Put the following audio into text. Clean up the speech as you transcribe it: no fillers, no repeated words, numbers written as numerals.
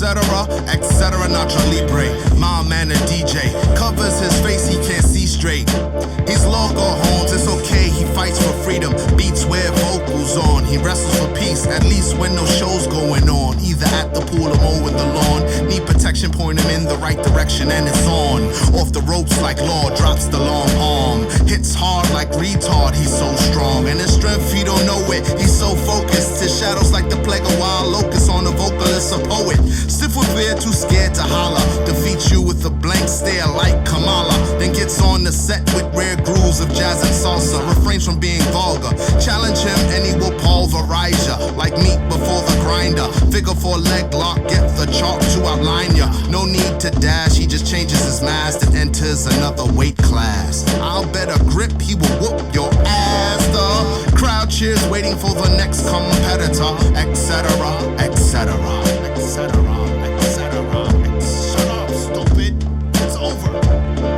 etc. Nacho Libre, my man and DJ. Covers his face, he can't see straight. He's loco Holmes, it's okay, he fights for freedom. Beats where vocals on, he wrestles for peace. At least when no show's going on, either at the pool or mowing the lawn. Need protection, point him in the right direction and it's on. Off the ropes like Law, drops the long arm. Hits hard like retard, he's so strong. And his strength, you don't know it, he's so focused. His shadows like the plague of wild locusts on a vocalist, a poet. Stiff with fear, too scared to holler. Defeats you with a blank stare like Kamala. Then gets on the set with rare grooves of jazz and salsa. Refrains from being vulgar. Challenge him and he will pulverize ya like meat before the grinder. Figure 4 leg lock, get the chalk to outline ya. No need to dash, he just changes his mask and enters another weight class. I'll bet a grip he will whoop your ass. The crowd cheers waiting for the next competitor, etc., etc., etc., etc. Shut up, stupid. It's over.